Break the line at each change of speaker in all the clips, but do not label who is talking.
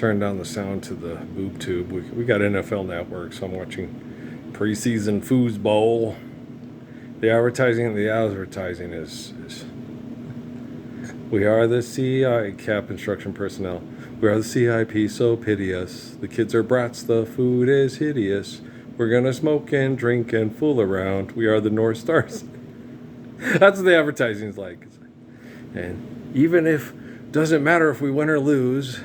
turn down the sound to the boob tube. We got NFL Network, so I'm watching preseason foosball. The advertising is we are the CI cap instruction personnel. We are the CIP, so piteous. The kids are brats, the food is hideous. We're gonna smoke and drink and fool around. We are the North Stars. That's what the advertising's like. And even if doesn't matter if we win or lose,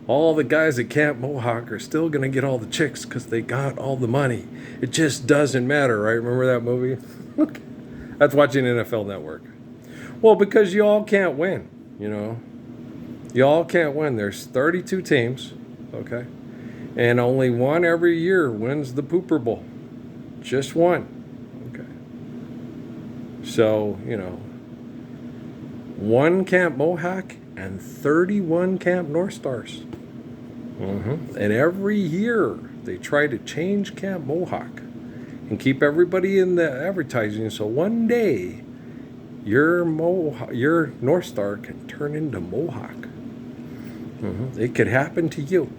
all the guys at Camp Mohawk are still gonna get all the chicks because they got all the money. It just doesn't matter, right? Remember that movie? That's watching NFL Network. Well, because y'all can't win, you know. Y'all can't win. There's 32 teams, okay? And only one every year wins the Pooper Bowl. Just one, okay? So, you know, one Camp Mohawk and 31 Camp North Stars. And every year they try to change Camp Mohawk and keep everybody in the advertising. So one day, your North Star can turn into Mohawk. It could happen to you.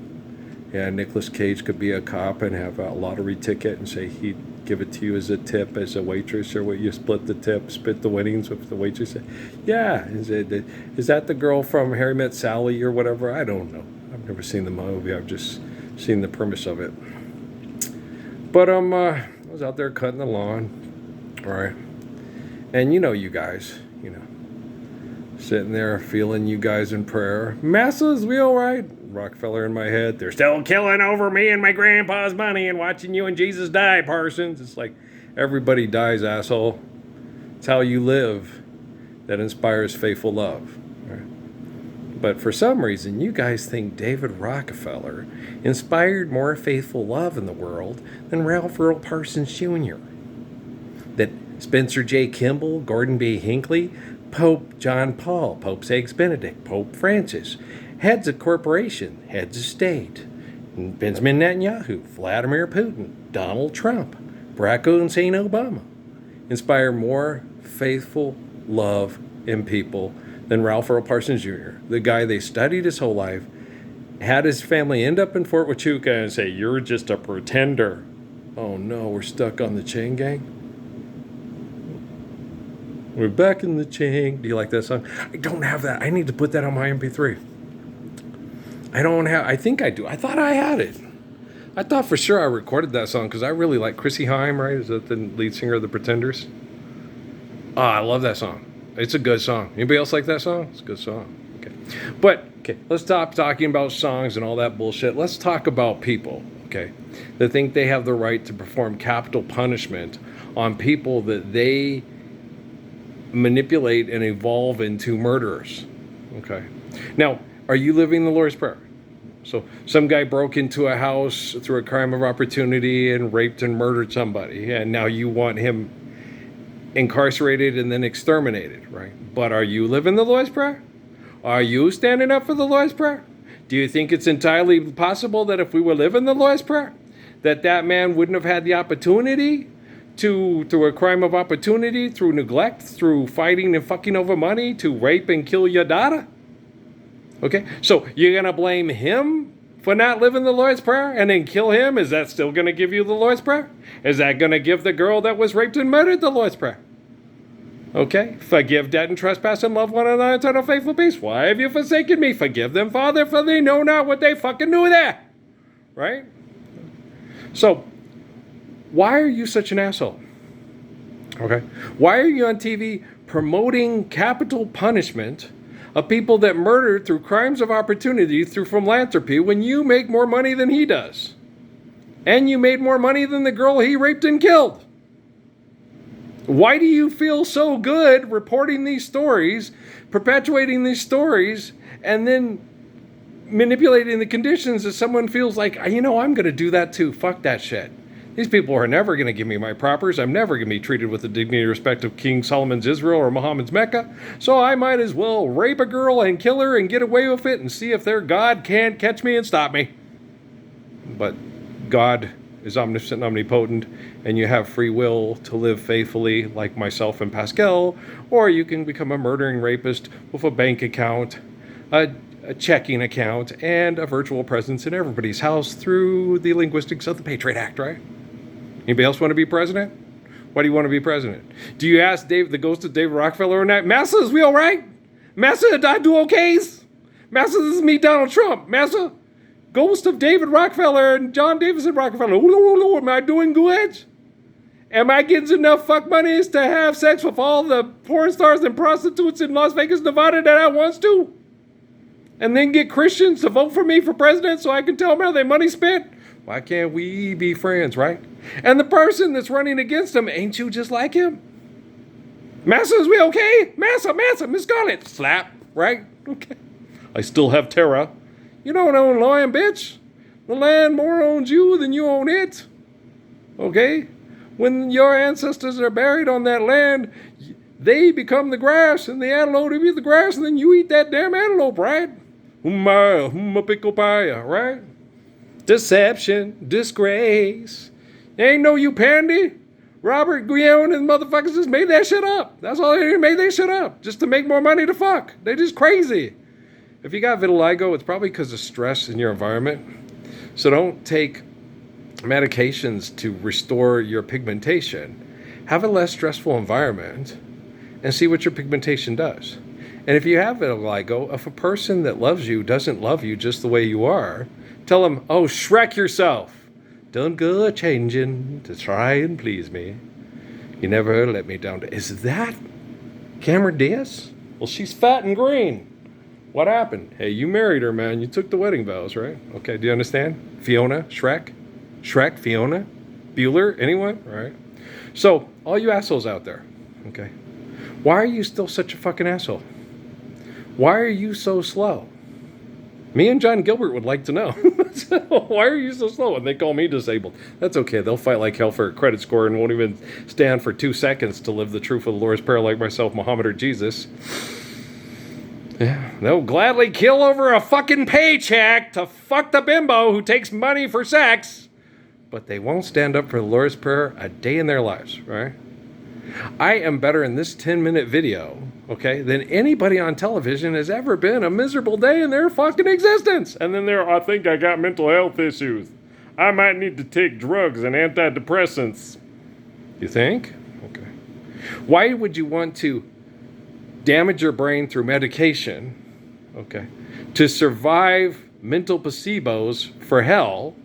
Yeah, Nicolas Cage could be a cop and have a lottery ticket and say he'd give it to you as a tip as a waitress, or what, you split the tip, split the winnings with the waitress. Yeah, is that the girl from Harry Met Sally or whatever? I don't know. I've never seen the movie. I've just seen the premise of it. But I was out there cutting the lawn, all right, and you guys, sitting there feeling you guys in prayer. Masses, we all right? Rockefeller in my head. They're still killing over me and my grandpa's money and watching you and Jesus die, Parsons. It's like everybody dies, asshole. It's how you live that inspires faithful love. Right? But for some reason, you guys think David Rockefeller inspired more faithful love in the world than Ralph Earl Parsons Jr. That Spencer J. Kimball, Gordon B. Hinckley, Pope John Paul, Pope Eggs Benedict, Pope Francis, heads of corporation, heads of state, Benjamin Netanyahu, Vladimir Putin, Donald Trump, Barack Hussein Obama, inspire more faithful love in people than Ralph Earl Parsons Jr., the guy they studied his whole life, had his family end up in Fort Huachuca and say, "You're just a pretender." Oh no, we're stuck on the chain gang. We're back in the chain. Do you like that song? I don't have that. I need to put that on my MP3. I think I do. I thought I had it. I thought for sure I recorded that song because I really like Chrissy Hime, right? Is that the lead singer of the Pretenders? I love that song. It's a good song. Anybody else like that song? It's a good song. Okay, let's stop talking about songs and all that bullshit. Let's talk about people, okay, that think they have the right to perform capital punishment on people that they manipulate and evolve into murderers, okay? Now, are you living the Lord's Prayer? So some guy broke into a house through a crime of opportunity and raped and murdered somebody, and now you want him incarcerated and then exterminated, right? But are you living the Lord's Prayer? Are you standing up for the Lord's Prayer? Do you think it's entirely possible that if we were living the Lord's Prayer, that man wouldn't have had the opportunity to, through a crime of opportunity, through neglect, through fighting and fucking over money, to rape and kill your daughter? Okay, so you're going to blame him for not living the Lord's Prayer and then kill him? Is that still going to give you the Lord's Prayer? Is that going to give the girl that was raped and murdered the Lord's Prayer? Okay, forgive debt and trespass and love one another in total faithful peace. Why have you forsaken me? Forgive them, Father, for they know not what they fucking do there. Right? So, why are you such an asshole? Okay, why are you on TV promoting capital punishment of people that murdered through crimes of opportunity through philanthropy when you make more money than he does? And you made more money than the girl he raped and killed. Why do you feel so good reporting these stories, perpetuating these stories, and then manipulating the conditions that someone feels like, I'm going to do that too. Fuck that shit. These people are never going to give me my propers. I'm never going to be treated with the dignity and respect of King Solomon's Israel or Muhammad's Mecca. So I might as well rape a girl and kill her and get away with it and see if their God can't catch me and stop me. But God is omniscient, omnipotent, and you have free will to live faithfully like myself and Pascal, or you can become a murdering rapist with a bank account, a a checking account, and a virtual presence in everybody's house through the linguistics of the Patriot Act, right? Anybody else want to be president? Why do you want to be president? Do you ask the ghost of David Rockefeller one night, Massa, is we all right? Massa, did I do okays? Massa, this is me, Donald Trump. Massa, ghost of David Rockefeller and John Davison Rockefeller. Am I doing good? Am I getting enough fuck monies to have sex with all the porn stars and prostitutes in Las Vegas, Nevada that I wants to? And then get Christians to vote for me for president so I can tell them how their money spent? Why can't we be friends, right? And the person that's running against him, ain't you just like him? Massa, is we okay? Massa, Miss Scarlet. Slap, right? Okay. I still have Terra. You don't own land, bitch. The land more owns you than you own it. Okay? When your ancestors are buried on that land, they become the grass, and the antelope eat the grass, and then you eat that damn antelope, right? Humma pickle pie, right? Deception, disgrace. Ain't no you pandy. Robert Guillaume and motherfuckers just made that shit up. That's all they did, made that shit up. Just to make more money to fuck. They're just crazy. If you got vitiligo, it's probably because of stress in your environment. So don't take medications to restore your pigmentation. Have a less stressful environment and see what your pigmentation does. And if you have vitiligo, if a person that loves you doesn't love you just the way you are, tell them, oh, Shrek yourself. Don't go changing to try and please me. You never let me down. Is that Cameron Diaz? Well, she's fat and green. What happened? Hey, you married her, man. You took the wedding vows, right? Okay, do you understand? Fiona, Shrek, Fiona, Bueller, anyone? All right. So, all you assholes out there, okay, why are you still such a fucking asshole? Why are you so slow? Me and John Gilbert would like to know. Why are you so slow? And they call me disabled. That's okay. They'll fight like hell for a credit score and won't even stand for 2 seconds to live the truth of the Lord's Prayer like myself, Muhammad, or Jesus. Yeah, they'll gladly kill over a fucking paycheck to fuck the bimbo who takes money for sex. But they won't stand up for the Lord's Prayer a day in their lives, right? I am better in this 10-minute video, okay, than anybody on television has ever been a miserable day in their fucking existence. And then I think I got mental health issues. I might need to take drugs and antidepressants. You think? Okay. Why would you want to damage your brain through medication, okay, to survive mental placebos for hell,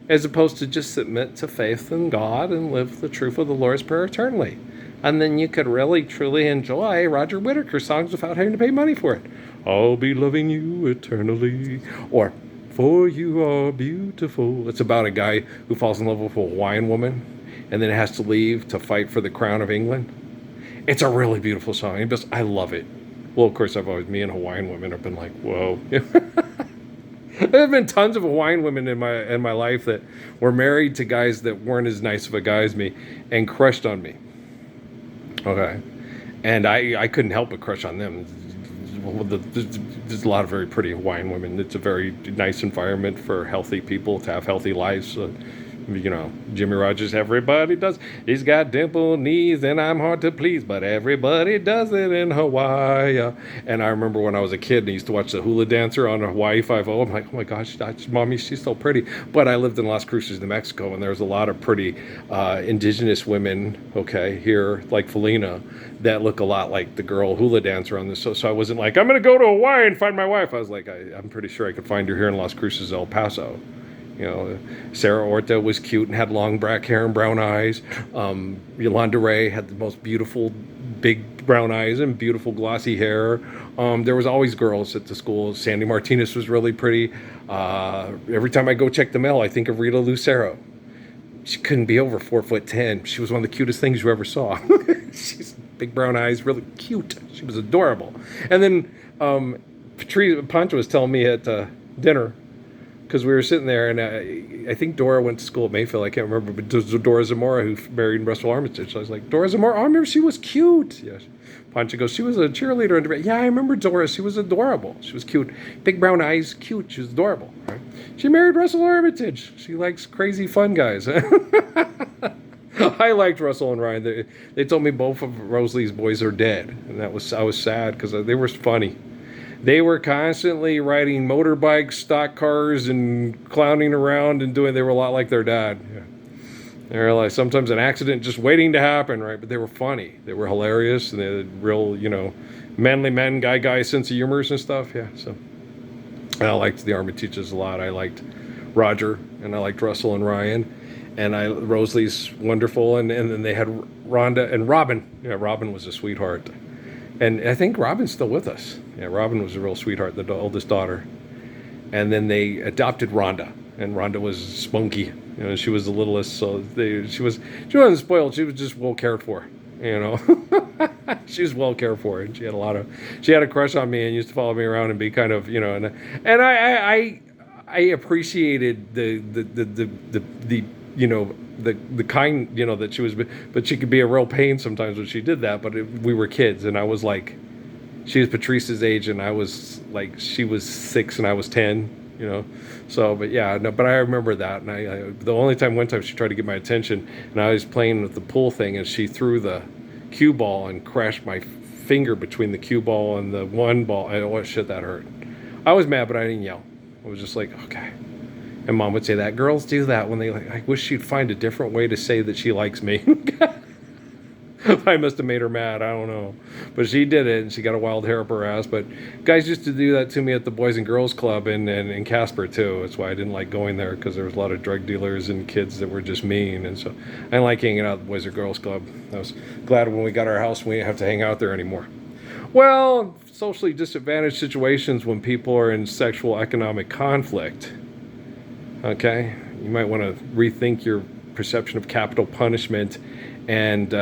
as opposed to just submit to faith in God and live the truth of the Lord's Prayer eternally? And then you could really, truly enjoy Roger Whittaker songs without having to pay money for it. I'll be loving you eternally. Or, for you are beautiful. It's about a guy who falls in love with a Hawaiian woman and then has to leave to fight for the crown of England. It's a really beautiful song. I love it. Well, of course, me and Hawaiian women have been like, whoa. There have been tons of Hawaiian women in my life that were married to guys that weren't as nice of a guy as me and crushed on me. Okay. And I couldn't help but crush on them. There's a lot of very pretty Hawaiian women. It's a very nice environment for healthy people to have healthy lives. You know, Jimmy Rogers, everybody does. He's got dimple knees and I'm hard to please, but everybody does it in Hawaii. And I remember when I was a kid and I used to watch the hula dancer on Hawaii Five-0. I'm like, oh my gosh, mommy, she's so pretty. But I lived in Las Cruces, New Mexico, and there's a lot of pretty indigenous women, okay, here, like Felina, that look a lot like the girl hula dancer on this. So I wasn't like, I'm going to go to Hawaii and find my wife. I was like, I'm pretty sure I could find her here in Las Cruces, El Paso. You know, Sarah Orta was cute and had long black hair and brown eyes. Yolanda Ray had the most beautiful big brown eyes and beautiful glossy hair. There was always girls at the school. Sandy Martinez was really pretty. Every time I go check the mail, I think of Rita Lucero. She couldn't be over 4'10". She was one of the cutest things you ever saw. She's big brown eyes, really cute. She was adorable. And then Pancho was telling me at dinner, because we were sitting there, and I think Dora went to school at Mayfield. I can't remember, but it was Dora Zamora who married Russell Armitage. So I was like, Dora Zamora? I remember she was cute. Yes. Pancho goes, she was a cheerleader. Yeah, I remember Dora. She was adorable. She was cute. Big brown eyes, cute. She was adorable. Right? She married Russell Armitage. She likes crazy fun guys. I liked Russell and Ryan. They told me both of Rosalie's boys are dead, and I was sad because they were funny. They were constantly riding motorbikes, stock cars, and clowning around and doing. They were a lot like their dad. Yeah. They were like sometimes an accident just waiting to happen, right? But they were funny. They were hilarious, and they had real, manly men, guy sense of humors and stuff. Yeah, so I liked the Armitages a lot. I liked Roger, and I liked Russell and Ryan, and Rosalie's wonderful, and then they had Rhonda and Robin. Yeah, Robin was a sweetheart, and I think Robin's still with us. Yeah, Robin was a real sweetheart, the oldest daughter, and then they adopted Rhonda, and Rhonda was spunky. She was the littlest, so she wasn't spoiled. She was just well cared for. She was well cared for, and she had a crush on me and used to follow me around and be kind of, and I appreciated the kind, that she was, but she could be a real pain sometimes when she did that. But we were kids, and I was like, she was Patrice's age, and I was like, she was 6 and I was 10. So, but yeah, no, but I remember that, and the only time, one time she tried to get my attention, and I was playing with the pool thing, and she threw the cue ball and crashed my finger between the cue ball and the one ball. Oh shit, that hurt. I was mad, but I didn't yell. I was just like, okay. And Mom would say that girls do that when I wish she'd find a different way to say that she likes me. I must have made her mad. I don't know. But she did it, and she got a wild hair up her ass. But guys used to do that to me at the Boys and Girls Club in Casper, too. That's why I didn't like going there, because there was a lot of drug dealers and kids that were just mean. And so I didn't like hanging out at the Boys and Girls Club. I was glad when we got our house, we didn't have to hang out there anymore. Well, socially disadvantaged situations when people are in sexual economic conflict, okay, you might want to rethink your perception of capital punishment and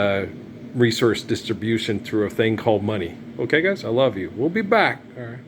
resource distribution through a thing called money. Okay, guys, I love you. We'll be back. All right.